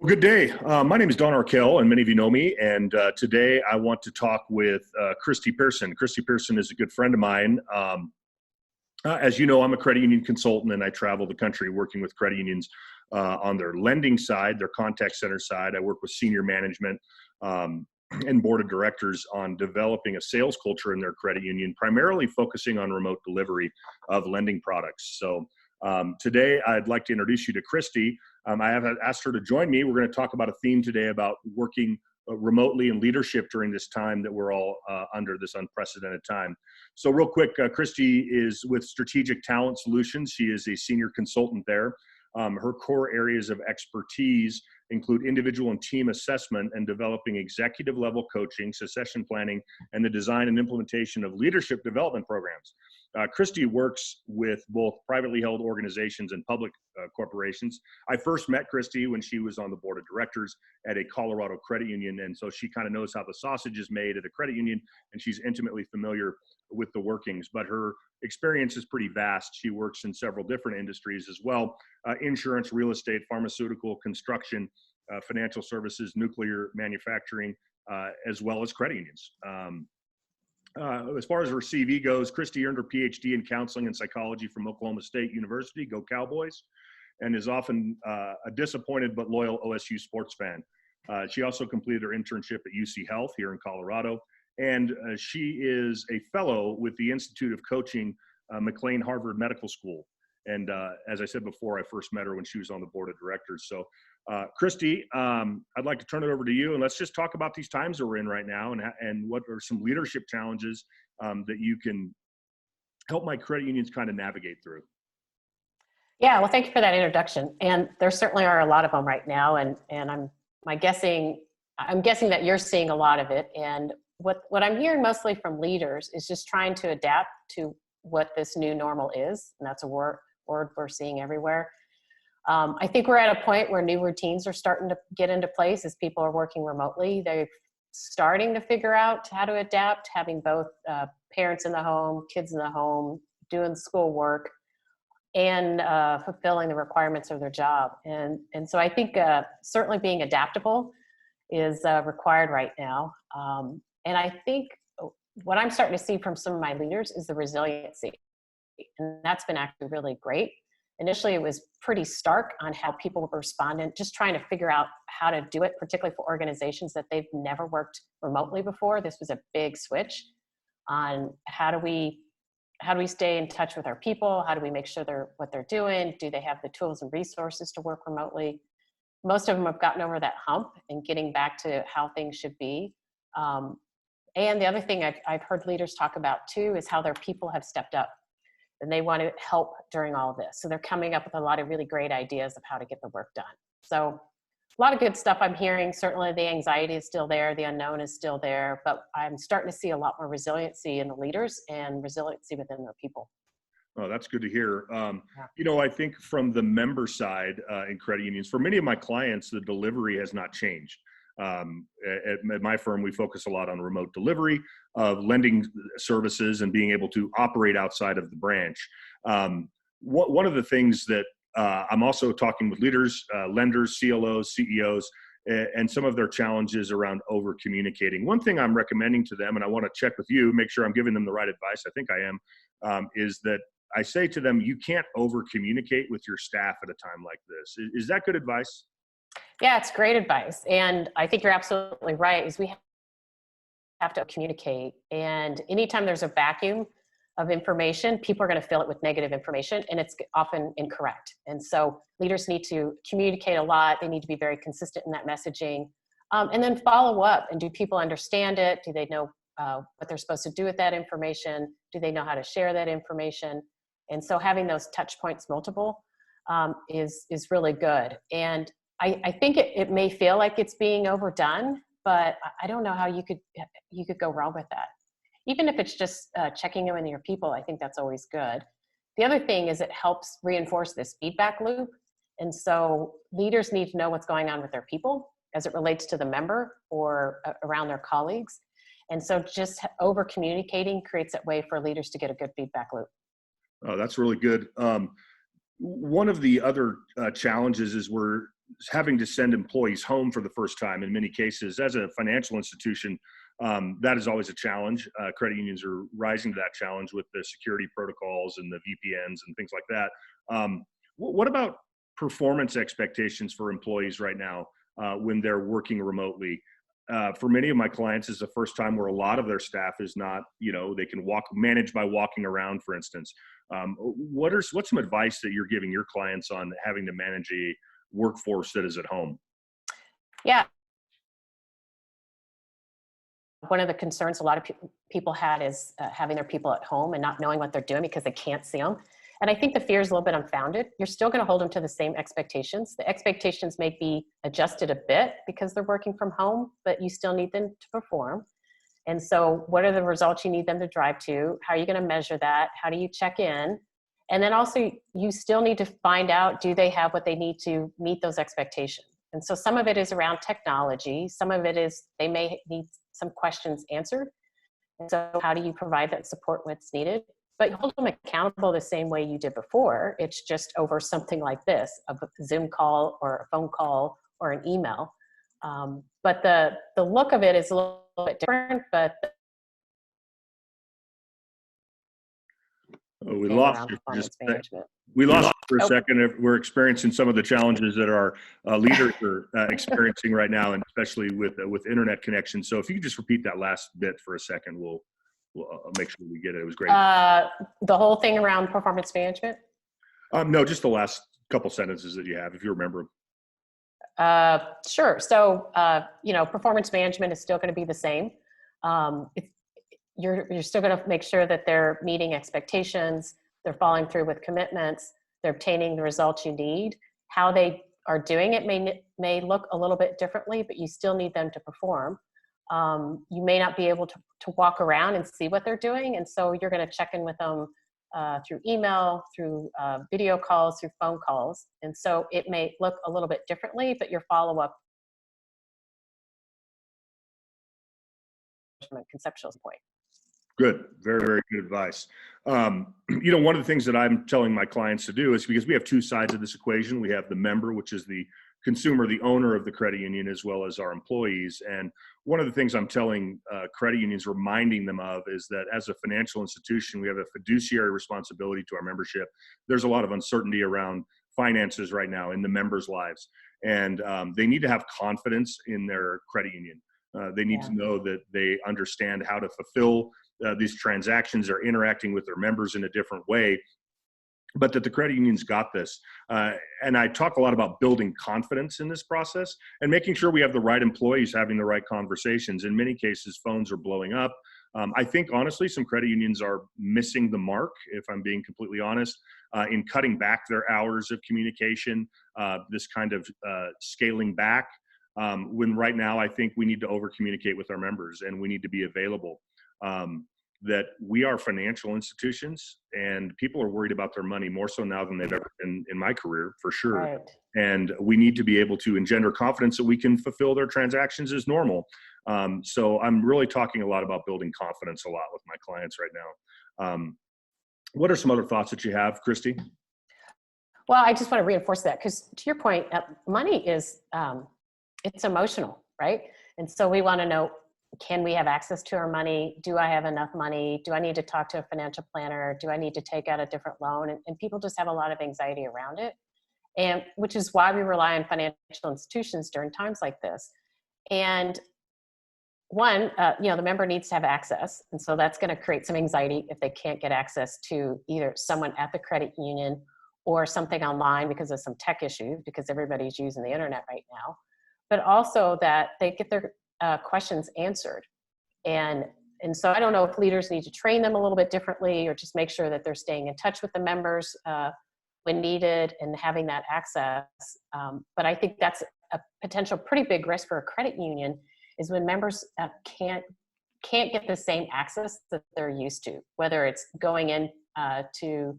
Good day. My name is Don Arkell, and many of you know me. And today I want to talk with Christy Pearson. Christy Pearson is a good friend of mine. As you know, I'm a credit union consultant, and I travel the country working with credit unions on their lending side, their contact center side. I work with senior management and board of directors on developing a sales culture in their credit union, primarily focusing on remote delivery of lending products. So today I'd like to introduce you to Christy. I have asked her to join me. We're going to talk about a theme today about working remotely and leadership during this time that we're all under this unprecedented time. So real quick, Christy is with Strategic Talent Solutions. She is a senior consultant there. Her core areas of expertise include individual and team assessment and developing executive level coaching, succession planning, and the design and implementation of leadership development programs. Christy works with both privately held organizations and public corporations. I first met Christy when she was on the board of directors at a Colorado credit union, and so she kind of knows how the sausage is made at a credit union, and she's intimately familiar with the workings, but her experience is pretty vast. She works in several different industries as well: insurance, real estate, pharmaceutical, construction, financial services, nuclear manufacturing, as well as credit unions. As far as her CV goes, Christy earned her PhD in counseling and psychology from Oklahoma State University, go Cowboys, and is often a disappointed but loyal OSU sports fan. She also completed her internship at UC Health here in Colorado, and she is a fellow with the Institute of Coaching, McLean Harvard Medical School. And as I said before, I first met her when she was on the board of directors. So Christy, I'd like to turn it over to you, and let's just talk about these times that we're in right now, and what are some leadership challenges that you can help my credit unions kind of navigate through. Yeah, well, thank you for that introduction. And there certainly are a lot of them right now, and I'm guessing that you're seeing a lot of it. And what I'm hearing mostly from leaders is just trying to adapt to what this new normal is, and that's a word we're seeing everywhere. I think we're at a point where new routines are starting to get into place as people are working remotely. They're starting to figure out how to adapt, having both parents in the home, kids in the home, doing school work, and fulfilling the requirements of their job. And so I think certainly being adaptable is required right now. And I think what I'm starting to see from some of my leaders is the resiliency. And that's been actually really great. Initially, it was pretty stark on how people were responding, just trying to figure out how to do it, particularly for organizations that they've never worked remotely before. This was a big switch on how do we stay in touch with our people? How do we make sure what they're doing? Do they have the tools and resources to work remotely? Most of them have gotten over that hump and getting back to how things should be. And the other thing I've heard leaders talk about too is how their people have stepped up and they want to help during all of this. So they're coming up with a lot of really great ideas of how to get the work done. So a lot of good stuff I'm hearing. Certainly the anxiety is still there. The unknown is still there, but I'm starting to see a lot more resiliency in the leaders and resiliency within their people. Oh, that's good to hear. You know, I think from the member side in credit unions, for many of my clients, the delivery has not changed. At my firm, we focus a lot on remote delivery of lending services and being able to operate outside of the branch. One of the things that I'm also talking with leaders, lenders, CLOs, CEOs, and some of their challenges around over communicating. One thing I'm recommending to them, and I want to check with you, make sure I'm giving them the right advice, I think I am, is that I say to them, you can't over communicate with your staff at a time like this. Is that good advice? Yeah, it's great advice. And I think you're absolutely right, is we have to communicate. And anytime there's a vacuum of information, people are going to fill it with negative information, and it's often incorrect. And so leaders need to communicate a lot. They need to be very consistent in that messaging. And then follow up. And do people understand it? Do they know what they're supposed to do with that information? Do they know how to share that information? And so having those touch points multiple is really good. And I think it may feel like it's being overdone, but I don't know how you could go wrong with that. Even if it's just checking in with your people, I think that's always good. The other thing is it helps reinforce this feedback loop. And so leaders need to know what's going on with their people as it relates to the member or around their colleagues. And so just over communicating creates that way for leaders to get a good feedback loop. Oh, that's really good. One of the other challenges is we're having to send employees home for the first time in many cases. As a financial institution, that is always a challenge. Credit unions are rising to that challenge with the security protocols and the VPNs and things like that. What about performance expectations for employees right now when they're working remotely? For many of my clients, it's the first time where a lot of their staff is not, they can manage by walking around, for instance. What's some advice that you're giving your clients on having to manage a workforce that is at home? Yeah. One of the concerns a lot of people had is having their people at home and not knowing what they're doing because they can't see them. And I think the fear is a little bit unfounded. You're still going to hold them to the same expectations. The expectations may be adjusted a bit because they're working from home, but you still need them to perform. And so what are the results you need them to drive to? How are you going to measure that? How do you check in? And then also you still need to find out, do they have what they need to meet those expectations? And so some of it is around technology. Some of it is they may need some questions answered. And so how do you provide that support when it's needed? But you hold them accountable the same way you did before. It's just over something like this, a Zoom call or a phone call or an email. But the look of it is a little bit different, but we lost you for a second. We're experiencing some of the challenges that our leaders are experiencing right now, and especially with internet connection. So if you could just repeat that last bit for a second, we'll make sure we get it. It was great. The whole thing around performance management? No, just the last couple sentences that you have, if you remember them. Sure. So, performance management is still going to be the same. You're still going to make sure that they're meeting expectations, they're following through with commitments, they're obtaining the results you need. How they are doing it may look a little bit differently, but you still need them to perform. You may not be able to walk around and see what they're doing, and so you're going to check in with them through email, through video calls, through phone calls. And so it may look a little bit differently, but your follow-up from a conceptual point. Good. Very, very good advice. One of the things that I'm telling my clients to do is, because we have two sides of this equation. We have the member, which is the consumer, the owner of the credit union, as well as our employees. And one of the things I'm telling credit unions, reminding them of, is that as a financial institution, we have a fiduciary responsibility to our membership. There's a lot of uncertainty around finances right now in the members' lives. And they need to have confidence in their credit union. They need to know that they understand how to fulfill these transactions, are interacting with their members in a different way, but that the credit union's got this. And I talk a lot about building confidence in this process and making sure we have the right employees having the right conversations. In many cases, phones are blowing up. I think, honestly, some credit unions are missing the mark, if I'm being completely honest, in cutting back their hours of communication, this kind of scaling back. When right now, I think we need to over-communicate with our members, and we need to be available. That we are financial institutions, and people are worried about their money more so now than they've ever been in my career, for sure. Right. And we need to be able to engender confidence that we can fulfill their transactions as normal. So I'm really talking a lot about building confidence a lot with my clients right now. What are some other thoughts that you have, Christy? Well, I just want to reinforce that, because to your point, money is, it's emotional, right? And so we want to know, can we have access to our money? Do I have enough money? Do I need to talk to a financial planner? Do I need to take out a different loan? And people just have a lot of anxiety around it. And which is why we rely on financial institutions during times like this. And one, the member needs to have access. And so that's going to create some anxiety if they can't get access to either someone at the credit union or something online because of some tech issues, because everybody's using the internet right now. But also that they get their questions answered. And so I don't know if leaders need to train them a little bit differently, or just make sure that they're staying in touch with the members when needed and having that access. But I think that's a potential pretty big risk for a credit union, is when members can't get the same access that they're used to, whether it's going in to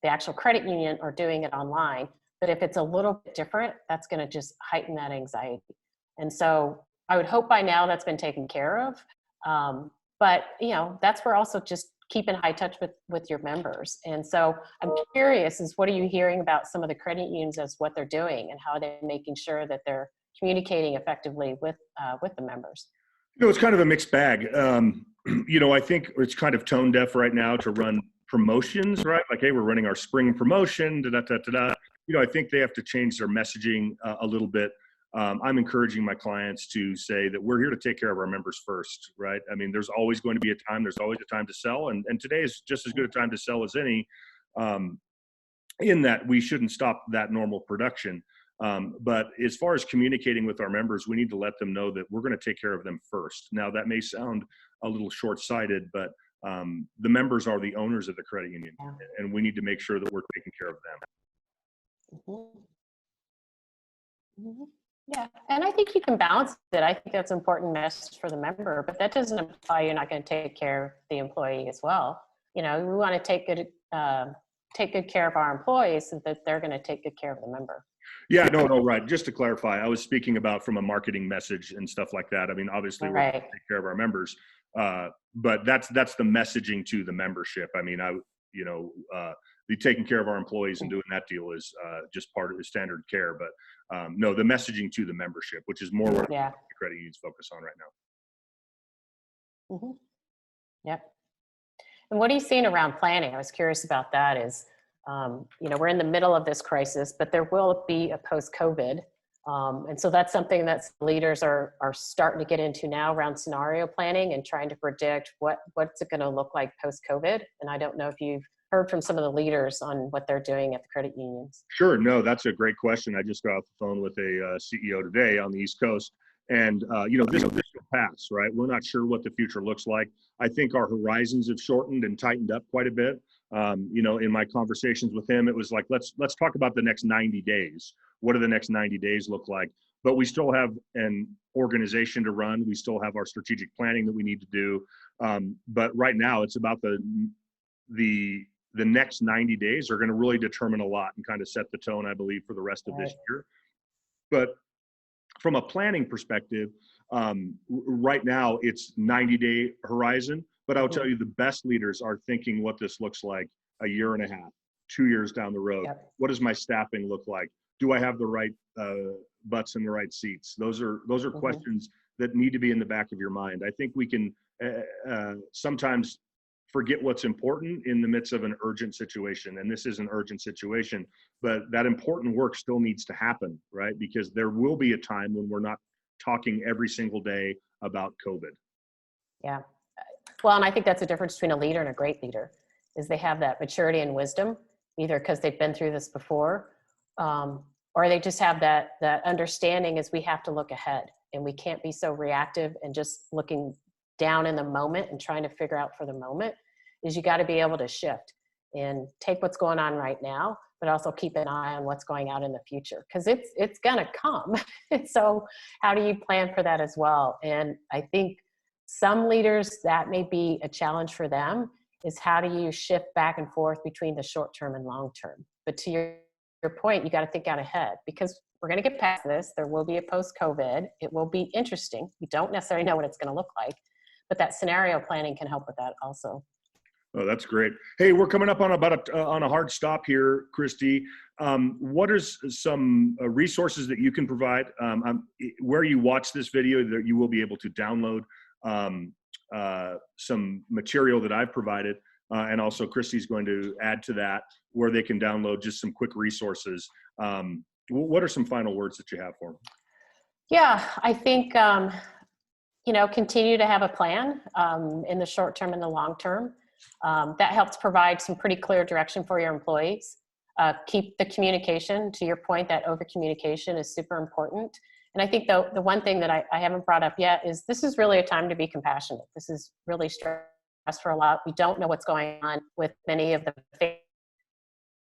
the actual credit union or doing it online. But if it's a little bit different, that's going to just heighten that anxiety. And so I would hope by now that's been taken care of. But, that's where also just keep in high touch with your members. And so I'm curious, is what are you hearing about some of the credit unions as what they're doing and how they're making sure that they're communicating effectively with the members? It's kind of a mixed bag. I think it's kind of tone deaf right now to run promotions, right? Like, hey, we're running our spring promotion, da da da da da. I think they have to change their messaging a little bit. I'm encouraging my clients to say that we're here to take care of our members first, right? I mean, there's always going to be a time, there's always a time to sell, and today is just as good a time to sell as any, in that we shouldn't stop that normal production. But as far as communicating with our members, we need to let them know that we're going to take care of them first. Now, that may sound a little short-sighted, but the members are the owners of the credit union, and we need to make sure that we're taking care of them. Mm-hmm. Mm-hmm. Yeah, and I think you can balance it. I think that's an important message for the member, but that doesn't imply you're not going to take care of the employee as well. We want to take good care of our employees so that they're going to take good care of the member. Yeah, no, right. Just to clarify, I was speaking about from a marketing message and stuff like that. I mean, obviously, we're going to take care of our members, but that's the messaging to the membership. I mean, the taking care of our employees and doing that deal is just part of the standard care. But no, the messaging to the membership, which is more what the credit unions focus on right now. Mm-hmm. Yep. And what are you seeing around planning? I was curious about that. Is we're in the middle of this crisis, but there will be a post-COVID. And so that's something that leaders are starting to get into now around scenario planning and trying to predict what's it going to look like post-COVID. And I don't know if you've heard from some of the leaders on what they're doing at the credit unions. Sure. No, that's a great question. I just got off the phone with a CEO today on the East Coast. And, this will pass, right? We're not sure what the future looks like. I think our horizons have shortened and tightened up quite a bit. In my conversations with him, it was like, let's talk about the next 90 days. What do the next 90 days look like? But we still have an organization to run. We still have our strategic planning that we need to do. But right now it's about the next 90 days are going to really determine a lot and kind of set the tone, I believe, for the rest of this year. But from a planning perspective, right now it's 90-day horizon, but I'll tell you the best leaders are thinking what this looks like a year and a half, 2 years down the road. Yep. What does my staffing look like? Do I have the right butts in the right seats? Those are questions that need to be in the back of your mind. I think we can sometimes forget what's important in the midst of an urgent situation. And this is an urgent situation, but that important work still needs to happen, right? Because there will be a time when we're not talking every single day about COVID. Yeah. Well, and I think that's the difference between a leader and a great leader is they have that maturity and wisdom, either because they've been through this before, or they just have that understanding is we have to look ahead and we can't be so reactive and just looking down in the moment and trying to figure out for the moment. Is you got to be able to shift and take what's going on right now, but also keep an eye on what's going out in the future because it's going to come. So how do you plan for that as well? And I think some leaders that may be a challenge for them is how do you shift back and forth between the short term and long term? But to your point, you got to think out ahead because we're going to get past this. There will be a post-COVID. It will be interesting. We don't necessarily know what it's going to look like, but that scenario planning can help with that also. Oh, that's great. Hey, we're coming up on on a hard stop here, Christy. What are some resources that you can provide? Where you watch this video, that you will be able to download some material that I've provided, and also Christy's going to add to that where they can download just some quick resources. What are some final words that you have for them? Yeah, I think continue to have a plan in the short term and the long term. That helps provide some pretty clear direction for your employees. Keep the communication. To your point, that over communication is super important. And I think the one thing that I haven't brought up yet is this is really a time to be compassionate. This is really stressful a lot. We don't know what's going on with many of the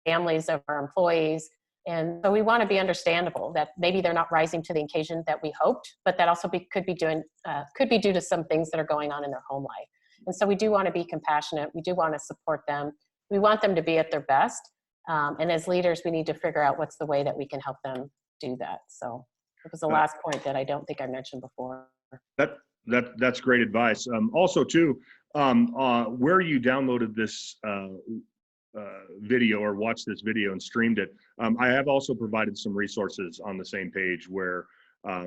families of our employees. And so we want to be understandable that maybe they're not rising to the occasion that we hoped, but that also could be due to some things that are going on in their home life. And so we do want to be compassionate. We do want to support them. We want them to be at their best. And as leaders, we need to figure out what's the way that we can help them do that. So it was the last point that I don't think I mentioned before. That's great advice. Also, too, Where you downloaded this video or watched this video and streamed it, I have also provided some resources on the same page where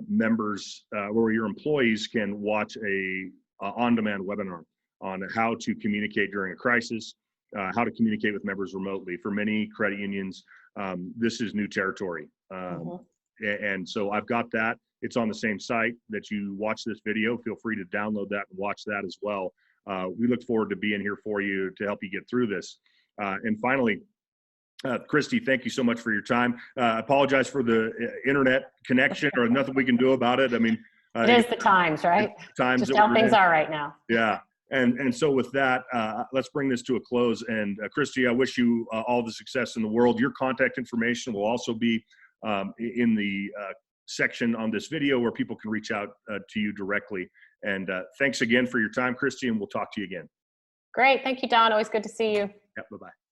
members, where your employees can watch a on-demand webinar on how to communicate during a crisis, how to communicate with members remotely. For many credit unions, this is new territory. And so I've got that. It's on the same site that you watch this video. Feel free to download that and watch that as well. We look forward to being here for you to help you get through this. And finally, Christy, thank you so much for your time. I apologize for the internet connection, or nothing we can do about it. I mean, it is the times, right? Times just how things are right now. Yeah. And so with that, let's bring this to a close. And Christy, I wish you all the success in the world. Your contact information will also be in the section on this video where people can reach out to you directly. And thanks again for your time, Christy, and we'll talk to you again. Great. Thank you, Don. Always good to see you. Yep. Bye-bye.